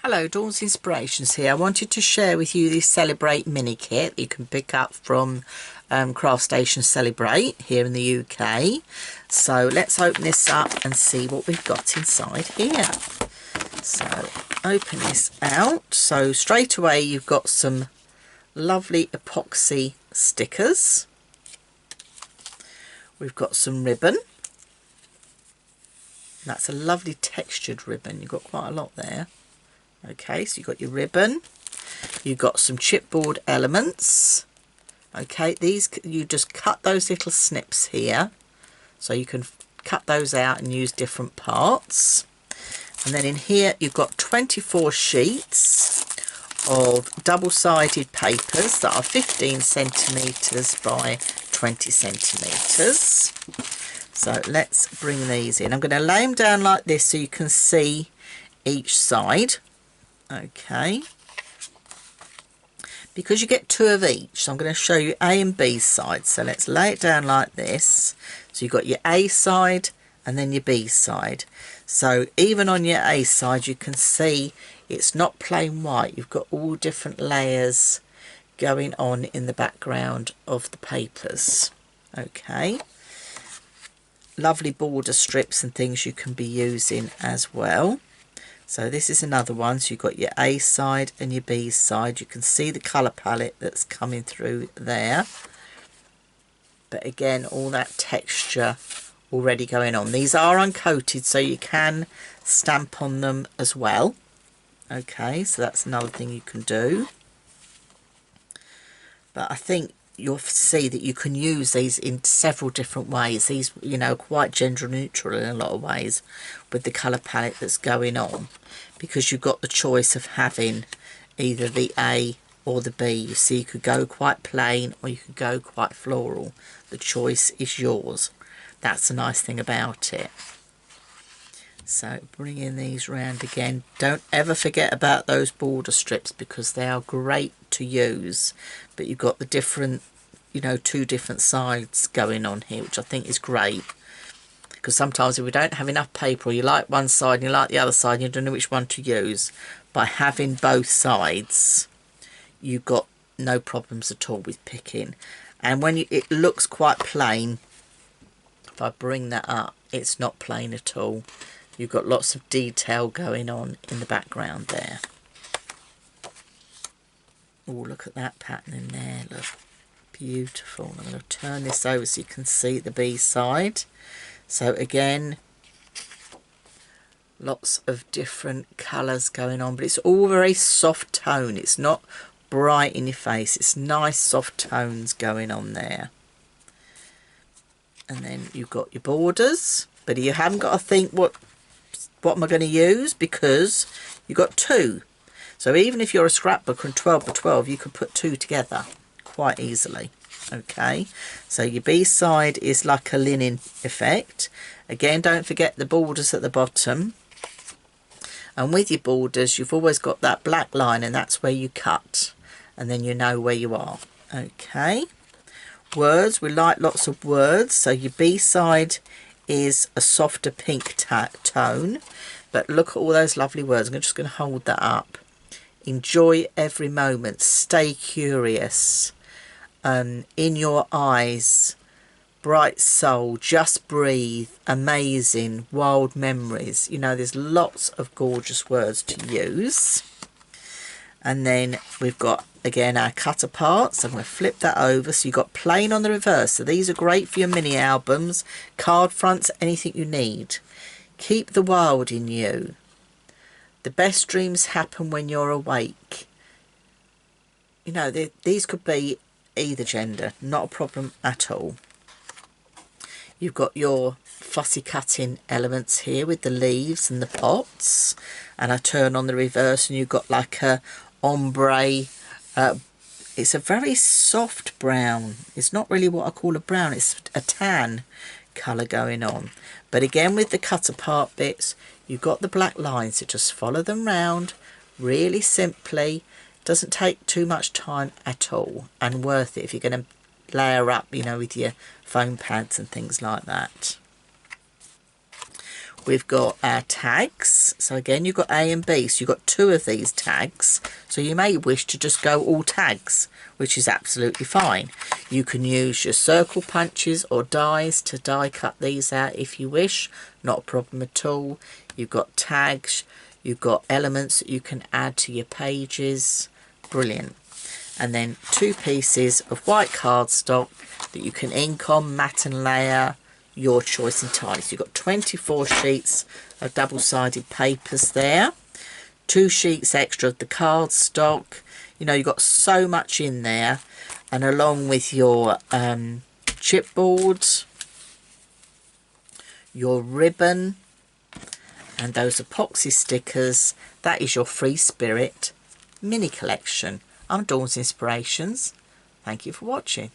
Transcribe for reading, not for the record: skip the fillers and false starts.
Hello, Dawn's Inspirations here. I wanted to share with you this Celebr8 mini kit that you can pick up from Craft Station Celebr8 here in the UK. So let's open this up and see what we've got inside here. So open this out. So straight away you've got some lovely epoxy stickers. We've got some ribbon. That's a lovely textured ribbon. You've got quite a lot there. Okay, so you've got your ribbon, you've got some chipboard elements. Okay, these, you just cut those little snips here, so you can cut those out and use different parts. And then in here you've got 24 sheets of double-sided papers that are 15 centimetres by 20 centimetres. So let's bring these in. I'm going to lay them down like this so you can see each side. Okay, because you get two of each, so I'm going to show you A and B side. So let's lay it down like this. So you've got your A side and then your B side. So even on your A side you can see it's not plain white. You've got all different layers going on in the background of the papers. Okay, lovely border strips and things you can be using as well. So this is another one. So you've got your A side and your B side. You can see the colour palette that's coming through there. But again, all that texture already going on. These are uncoated, so you can stamp on them as well. Okay, so that's another thing you can do. But I think you'll see that you can use these in several different ways. These, you know, quite gender neutral in a lot of ways with the colour palette that's going on, because you've got the choice of having either the A or the B. You see, you could go quite plain or you could go quite floral. The choice is yours. That's the nice thing about it. So bringing these round again, don't ever forget about those border strips because they are great to use. But you've got the different, you know, two different sides going on here, which I think is great. Because sometimes if we don't have enough paper, or you like one side and you like the other side and you don't know which one to use, by having both sides you've got no problems at all with picking. And when it looks quite plain, if I bring that up, it's not plain at all. You've got lots of detail going on in the background there. Oh, look at that pattern in there. Look, beautiful. I'm going to turn this over so you can see the B side. So again, lots of different colours going on, but it's all very soft tone. It's not bright in your face. It's nice soft tones going on there. And then you've got your borders, but you haven't got to think what am I going to use, because you've got two. So even if you're a scrapbook on 12 by 12, you could put two together quite easily. Okay, so your B side is like a linen effect. Again, don't forget the borders at the bottom. And with your borders, you've always got that black line, and that's where you cut. And then you know where you are. Okay, words, we like lots of words. So your B side is a softer pink tone, but look at all those lovely words. I'm just going to hold that up. Enjoy every moment, stay curious, in your eyes, bright soul, just breathe, amazing, wild memories. You know, there's lots of gorgeous words to use. And then we've got again our cut apart, so I'm going to flip that over. So you've got plain on the reverse, so these are great for your mini albums, card fronts, anything you need. Keep the wild in you. The best dreams happen when you're awake. You know, these could be either gender, not a problem at all. You've got your fussy cutting elements here with the leaves and the pots, and I turn on the reverse and you've got like a ombre. It's a very soft brown. It's not really what I call a brown, it's a tan colour going on. But again, with the cut apart bits, you've got the black lines, so just follow them round really simply. Doesn't take too much time at all, and worth it if you're going to layer up, you know, with your foam pads and things like that. We've got our tags. So again, you've got A and B. So you've got 2 of these tags. So you may wish to just go all tags, which is absolutely fine. You can use your circle punches or dies to die cut these out if you wish. Not a problem at all. You've got tags. You've got elements that you can add to your pages. Brilliant. And then 2 pieces of white cardstock that you can ink on, matte and layer, your choice entirely. So you've got 24 sheets of double-sided papers there, 2 sheets extra of the cardstock. You know, you've got so much in there, and along with your chipboard, your ribbon, and those epoxy stickers, that is your free Spirit mini collection. I'm Dawn's Inspirations. Thank you for watching.